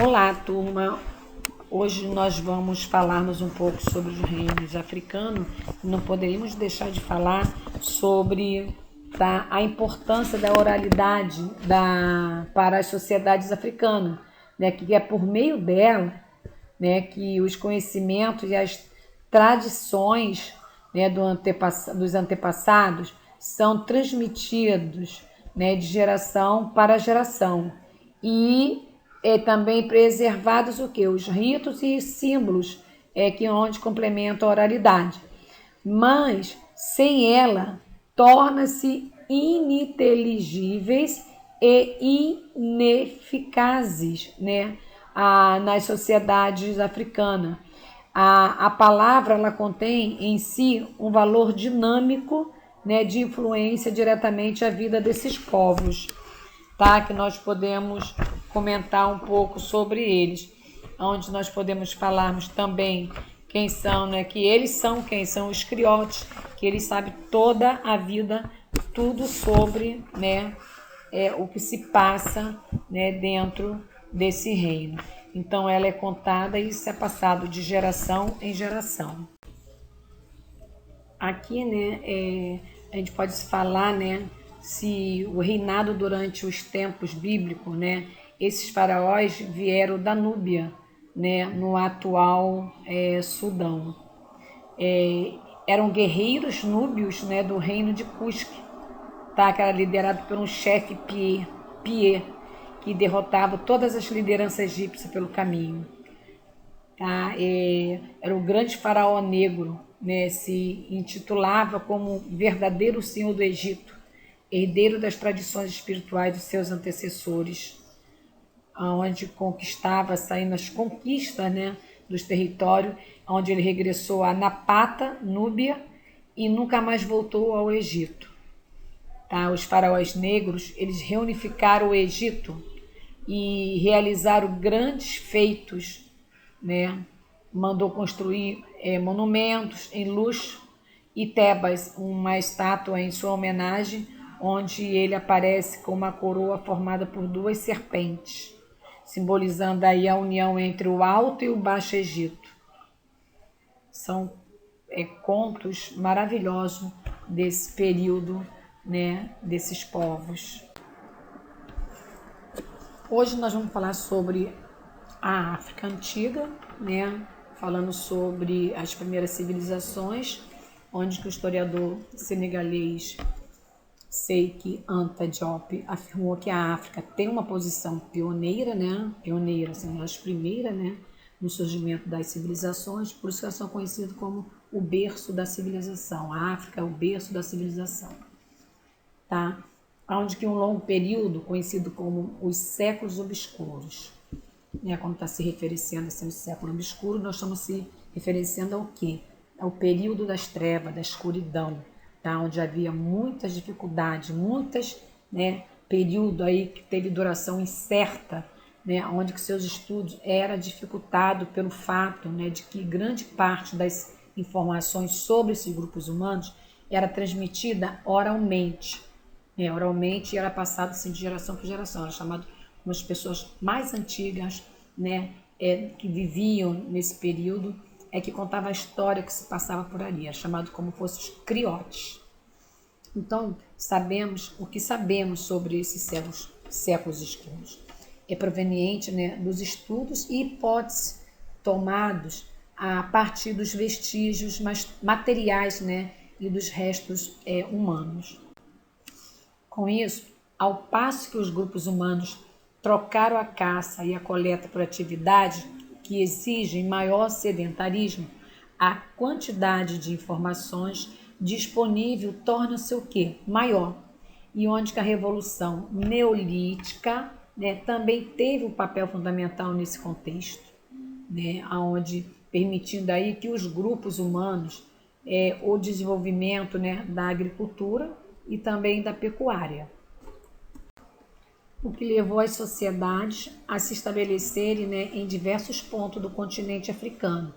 Olá, turma. Hoje nós vamos falarmos um pouco sobre os reinos africanos. Não poderíamos deixar de falar sobre a importância da oralidade para as sociedades africanas, né, que é por meio dela, né, que os conhecimentos e as tradições, né, dos antepassados são transmitidos, né, de geração para geração. E também preservados o que? Os ritos e símbolos onde complementam a oralidade. Mas, sem ela, torna-se ininteligíveis e ineficazes, né, nas sociedades africanas. A palavra ela contém em si um valor dinâmico, né, de influência diretamente à vida desses povos, tá? Que nós podemos comentar um pouco sobre eles, onde nós podemos falarmos também quem são, né? Que eles são quem são os criotes, que eles sabem toda a vida, tudo sobre, né, o que se passa, né, dentro desse reino. Então ela é contada e isso é passado de geração em geração. Aqui, né, a gente pode falar, né, se o reinado durante os tempos bíblicos, né, esses faraós vieram da Núbia, né, no atual Sudão. Eram guerreiros núbios, né, do reino de Cusco, tá, que era liderado por um chefe Pier, que derrotava todas as lideranças egípcias pelo caminho. Tá? Era o grande faraó negro, né? Se intitulava como verdadeiro senhor do Egito, herdeiro das tradições espirituais dos seus antecessores, onde conquistava, saindo as conquistas, né, dos territórios, onde ele regressou a Napata, Núbia, e nunca mais voltou ao Egito. Tá? Os faraós negros eles reunificaram o Egito e realizaram grandes feitos, né? Mandou construir monumentos em luxo e Tebas, uma estátua em sua homenagem, onde ele aparece com uma coroa formada por duas serpentes, simbolizando aí a união entre o Alto e o Baixo Egito. São contos maravilhosos desse período, né, desses povos. Hoje nós vamos falar sobre a África Antiga, né, falando sobre as primeiras civilizações, onde que o historiador senegalês Seiki Anta Diop afirmou que a África tem uma posição pioneira, né, pioneira, assim, as primeiras, né, no surgimento das civilizações, por isso que elas são conhecidas como o berço da civilização. A África é o berço da civilização, tá? Onde que um longo período, conhecido como os séculos obscuros, né, quando está se referenciando assim, ao século obscuro, nós estamos se referenciando ao quê? Ao período das trevas, da escuridão, tá? Onde havia muitas dificuldades, né, período aí que teve duração incerta, né, onde que seus estudos era dificultado pelo fato, né, de que grande parte das informações sobre esses grupos humanos era transmitida oralmente, né, oralmente era passado assim, de geração por geração, era chamado como as pessoas mais antigas, né, que viviam nesse período, que contavam a história que se passava por ali, era chamado como fosse os criotes. Então, sabemos o que sabemos sobre esses séculos escuros. É proveniente, né, dos estudos e hipóteses tomados a partir dos vestígios materiais, né, e dos restos humanos. Com isso, ao passo que os grupos humanos trocaram a caça e a coleta por atividades que exigem maior sedentarismo, a quantidade de informações disponível torna-se o quê? Maior. E onde que a Revolução Neolítica, né, também teve um papel fundamental nesse contexto, né, onde permitindo aí que os grupos humanos o desenvolvimento, né, da agricultura e também da pecuária, o que levou as sociedades a se estabelecerem, né, em diversos pontos do continente africano.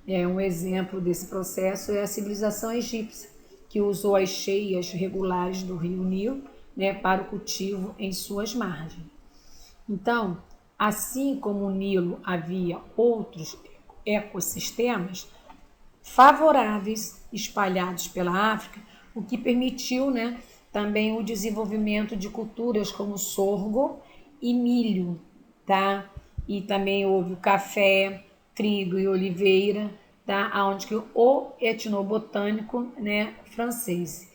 Um exemplo desse processo é a civilização egípcia, que usou as cheias regulares do rio Nilo, né, para o cultivo em suas margens. Então, Assim como o Nilo havia outros ecossistemas favoráveis espalhados pela África, o que permitiu, né, também o desenvolvimento de culturas como sorgo e milho, tá? E também houve o café, trigo e oliveira, tá? Onde que o etnobotânico, né, francês,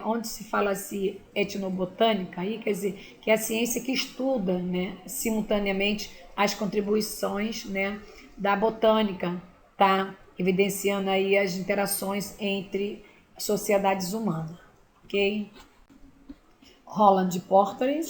onde se fala assim etnobotânica, aí quer dizer que é a ciência que estuda, né, simultaneamente as contribuições, né, da botânica, tá? Evidenciando aí as interações entre sociedades humanas, ok? Roland Porter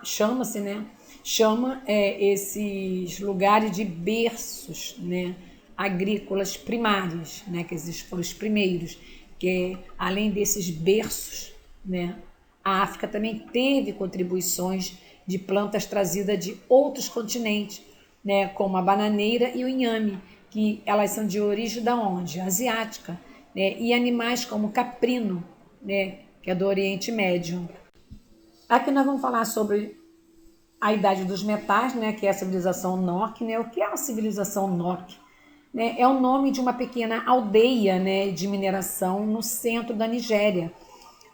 chama-se, né? Chama esses lugares de berços, né? Agrícolas primários, né? Que esses foram os primeiros, que além desses berços, né? A África também teve contribuições de plantas trazidas de outros continentes, né? Como a bananeira e o inhame, que elas são de origem da onde? Asiática, né? E animais como o caprino, né? Que é do Oriente Médio. Aqui nós vamos falar sobre a idade dos metais, né, que é a civilização Nok, né? O que é a civilização Nok? Né? É o nome de uma pequena aldeia, né, de mineração no centro da Nigéria,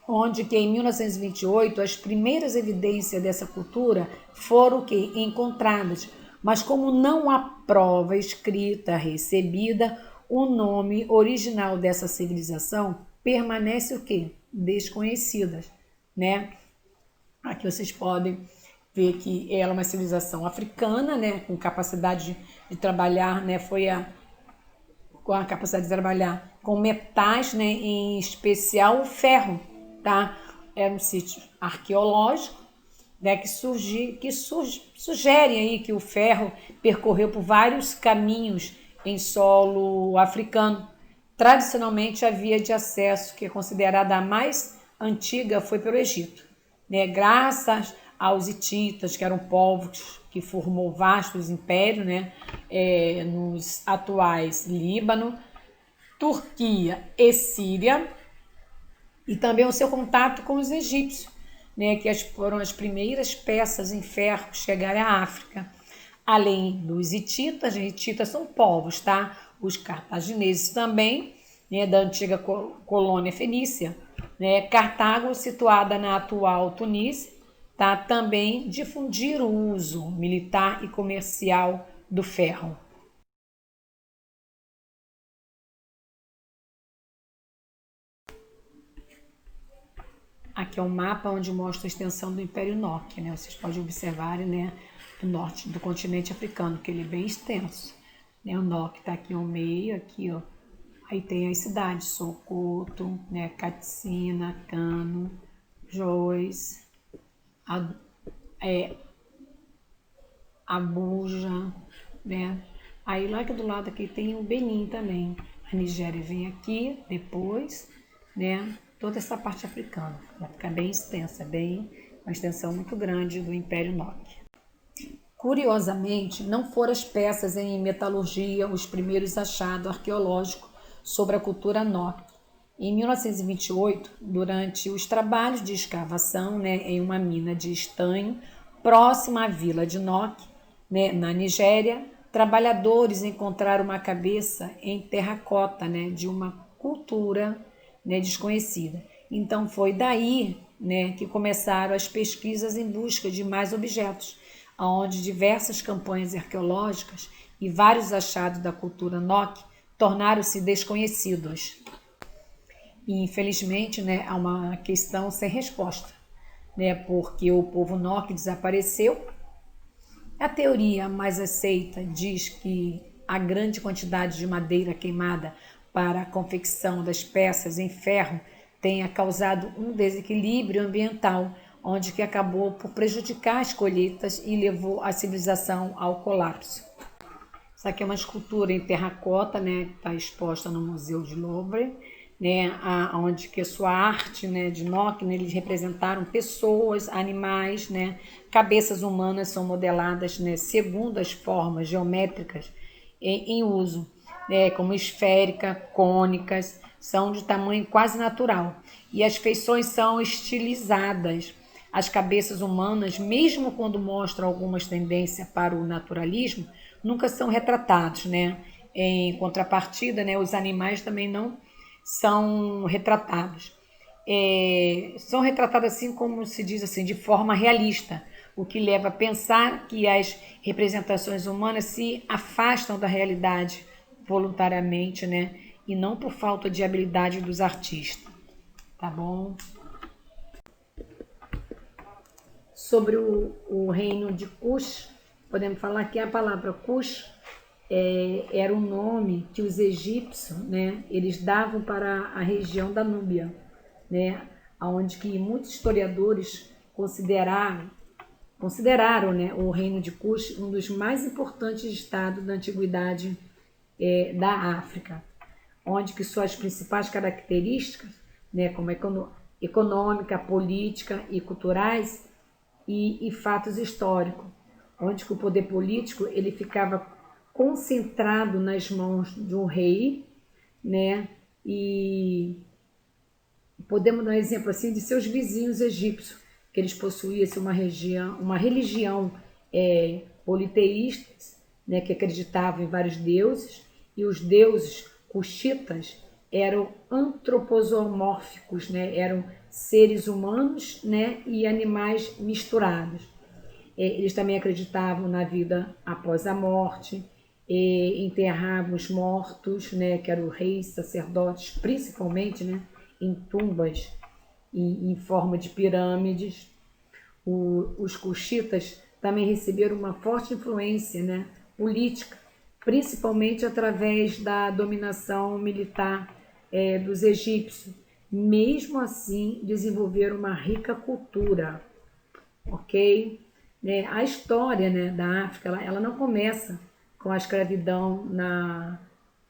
onde que em 1928 as primeiras evidências dessa cultura foram que encontradas, mas como não há prova escrita recebida, o nome original dessa civilização permanece o quê? Desconhecidas, né? Aqui vocês podem ver que ela é uma civilização africana, né, com capacidade de trabalhar, né, com a capacidade de trabalhar com metais, né, em especial o ferro, tá? Era um sítio arqueológico, né, sugere aí que o ferro percorreu por vários caminhos em solo africano. Tradicionalmente, a via de acesso, que é considerada a mais antiga, foi pelo Egito, né? Graças aos hititas, que eram povos que formou vastos impérios, né? Nos atuais Líbano, Turquia e Síria, e também o seu contato com os egípcios, né? Que foram as primeiras peças em ferro que chegaram à África. Além dos hititas são povos, tá? Os cartagineses também, né, da antiga colônia fenícia, né? Cartago, situada na atual Tunísia, tá? Também difundiram o uso militar e comercial do ferro. Aqui é um mapa onde mostra a extensão do Império Nok, né? Vocês podem observar, né, do norte do continente africano, que ele é bem extenso, né? O Nok está aqui ao meio, aqui, ó. Aí tem as cidades, Sokoto, né, Katsina, Kano, Jos, Abuja, né? Aí lá que do lado aqui tem o Benin também. A Nigéria vem aqui depois, né? Toda essa parte africana. Vai ficar bem extensa, bem uma extensão muito grande do Império Nok. Curiosamente, não foram as peças em metalurgia os primeiros achados arqueológicos sobre a cultura Nok. Em 1928, durante os trabalhos de escavação, né, em uma mina de estanho próxima à vila de Nok, né, na Nigéria, trabalhadores encontraram uma cabeça em terracota, né, de uma cultura, né, desconhecida. Então foi daí, né, que começaram as pesquisas em busca de mais objetos, onde diversas campanhas arqueológicas e vários achados da cultura Nok tornaram-se desconhecidos. E infelizmente, né, há uma questão sem resposta, né, porque o povo Nok desapareceu. A teoria mais aceita diz que a grande quantidade de madeira queimada para a confecção das peças em ferro tenha causado um desequilíbrio ambiental, onde que acabou por prejudicar as colheitas e levou a civilização ao colapso. Isso aqui é uma escultura em terracota, né, que está exposta no Museu de Louvre, né, onde que a sua arte, né, de Nok, né, eles representaram pessoas, animais, né, cabeças humanas são modeladas, né, segundo as formas geométricas em uso, né, como esférica, cônicas, são de tamanho quase natural e as feições são estilizadas, as cabeças humanas, mesmo quando mostram algumas tendências para o naturalismo, nunca são retratados, né? Em contrapartida, né, os animais também não são retratados. São retratados assim, como se diz assim, de forma realista, o que leva a pensar que as representações humanas se afastam da realidade voluntariamente, né? E não por falta de habilidade dos artistas. Tá bom? Sobre o reino de Cush, podemos falar que a palavra Cush era um nome que os egípcios, né, eles davam para a região da Núbia, né, onde que muitos historiadores consideraram, né, o reino de Cush um dos mais importantes estados da antiguidade da África, onde que suas principais características, né, como econômica, política e culturais e fatos históricos, onde que o poder político ele ficava concentrado nas mãos de um rei, né, e podemos dar um exemplo assim de seus vizinhos egípcios, que eles possuíam assim, uma religião politeísta, né, que acreditavam em vários deuses, e os deuses cuxitas eram antropomórficos, né, eram seres humanos, né, e animais misturados. Eles também acreditavam na vida após a morte, enterravam os mortos, né, que eram reis, sacerdotes, principalmente, né, em tumbas em forma de pirâmides. Os cuxitas também receberam uma forte influência, né, política, principalmente através da dominação militar dos egípcios. Mesmo assim, desenvolveram uma rica cultura, ok? A história, né, da África ela não começa com a escravidão na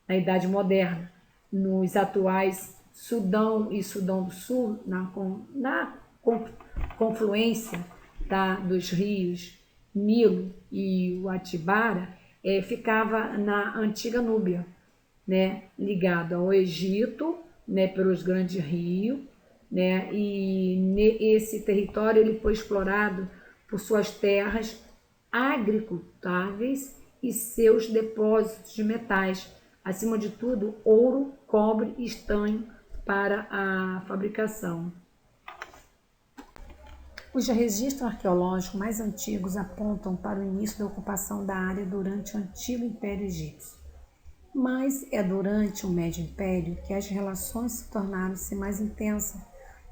Idade Moderna. Nos atuais Sudão e Sudão do Sul, na confluência dos rios Nilo e o Atibara, ficava na antiga Núbia, né, ligado ao Egito, né, pelos grandes rios, né, e esse território ele foi explorado por suas terras agricultáveis e seus depósitos de metais, acima de tudo ouro, cobre e estanho para a fabricação. Os registros arqueológicos mais antigos apontam para o início da ocupação da área durante o Antigo Império Egípcio. Mas é durante o Médio Império que as relações se tornaram-se mais intensas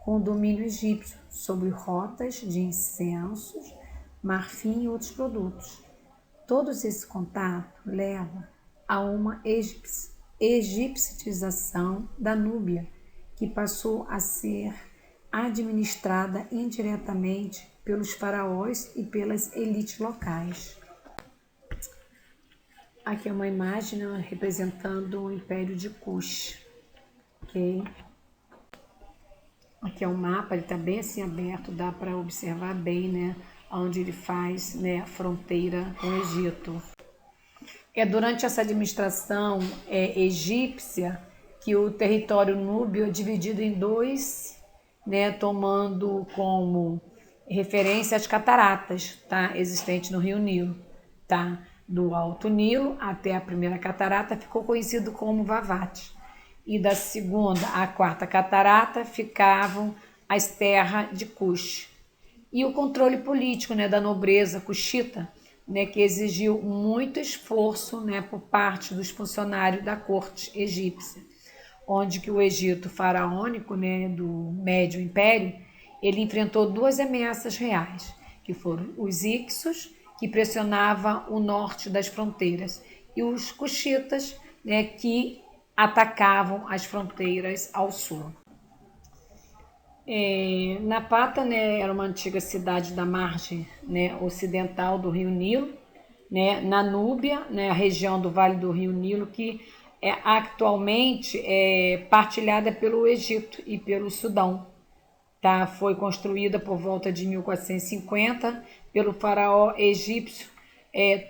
com o domínio egípcio sobre rotas de incensos, marfim e outros produtos. Todos esse contato leva a uma egipcização da Núbia, que passou a ser administrada indiretamente pelos faraós e pelas elites locais. Aqui é uma imagem, né, representando o Império de Kush. Okay? Aqui é um mapa, ele está bem assim aberto, dá para observar bem, né, onde ele faz, né, a fronteira com o Egito. Durante essa administração egípcia que o território núbio é dividido em dois, né, tomando como referência as cataratas, tá, existentes no Rio Nilo, tá? Do Alto Nilo até a primeira catarata ficou conhecido como Vavate. E da segunda à quarta catarata ficavam as terras de Cush. E o controle político, né, da nobreza cuxita, né, que exigiu muito esforço, né, por parte dos funcionários da corte egípcia, onde que o Egito faraônico, né, do Médio Império, ele enfrentou duas ameaças reais, que foram os Ixos, que pressionavam o norte das fronteiras, e os cuxitas, né, que atacavam as fronteiras ao sul. Napata, né, era uma antiga cidade da margem, né, ocidental do Rio Nilo, né, na Núbia, né, a região do Vale do Rio Nilo, que atualmente é partilhada pelo Egito e pelo Sudão. Tá? Foi construída por volta de 1450 pelo faraó egípcio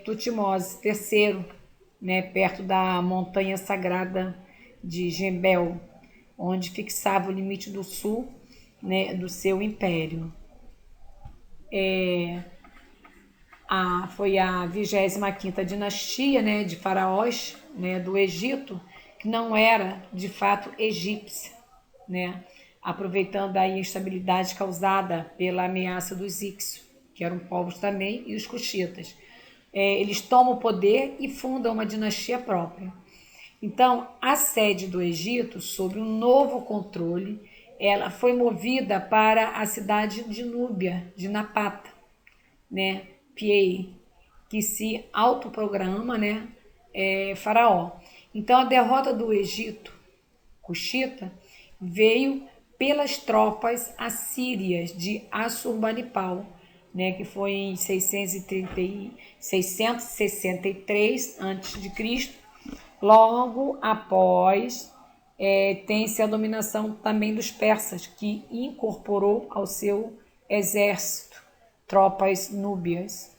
Tutmose III, né, perto da montanha sagrada de Jebel, onde fixava o limite do sul, né, do seu império. foi a 25ª dinastia, né, de faraós, né, do Egito, que não era de fato egípcia, né, aproveitando a instabilidade causada pela ameaça dos Hicsos, que eram povos também, e os Cuxitas. Eles tomam o poder e fundam uma dinastia própria. Então, a sede do Egito, sob um novo controle, ela foi movida para a cidade de Núbia, de Napata, né, Piei, que se autoprograma, né, faraó. Então, a derrota do Egito Cuxita veio pelas tropas assírias de Assurbanipal, né, que foi em 663 a.C. Logo após, tem-se a dominação também dos persas, que incorporou ao seu exército tropas núbias.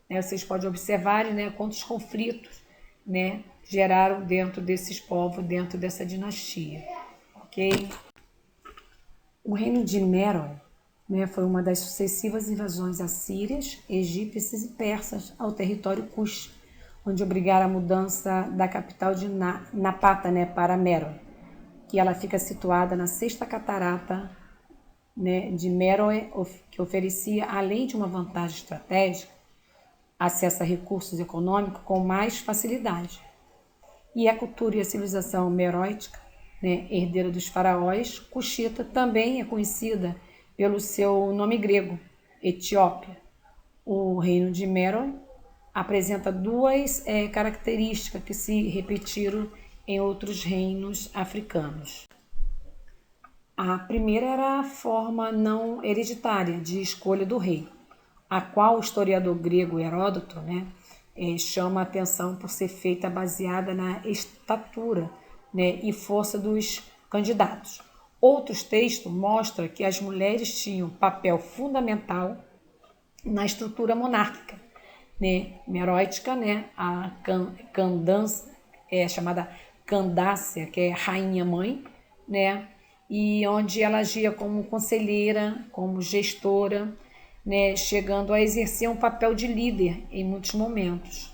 Né, vocês podem observar, né, quantos conflitos, né, geraram dentro desses povos, dentro dessa dinastia. Ok? O reino de Meroe, né, foi uma das sucessivas invasões assírias, egípcias e persas ao território Cush, onde obrigaram a mudança da capital de Napata, né, para Meroe, que ela fica situada na sexta catarata, né, de Meroe, que oferecia, além de uma vantagem estratégica, acesso a recursos econômicos com mais facilidade. E a cultura e a civilização meroítica, né, herdeira dos faraós, Cuxita, também é conhecida pelo seu nome grego, Etiópia. O reino de Meroe apresenta duas características que se repetiram em outros reinos africanos. A primeira era a forma não hereditária de escolha do rei, a qual o historiador grego Heródoto, né, chama a atenção por ser feita baseada na estatura, né, e força dos candidatos. Outros textos mostram que as mulheres tinham papel fundamental na estrutura monárquica, né, meroítica, né, a Candace, chamada Candácia, que é rainha-mãe, né, e onde ela agia como conselheira, como gestora, né, chegando a exercer um papel de líder em muitos momentos.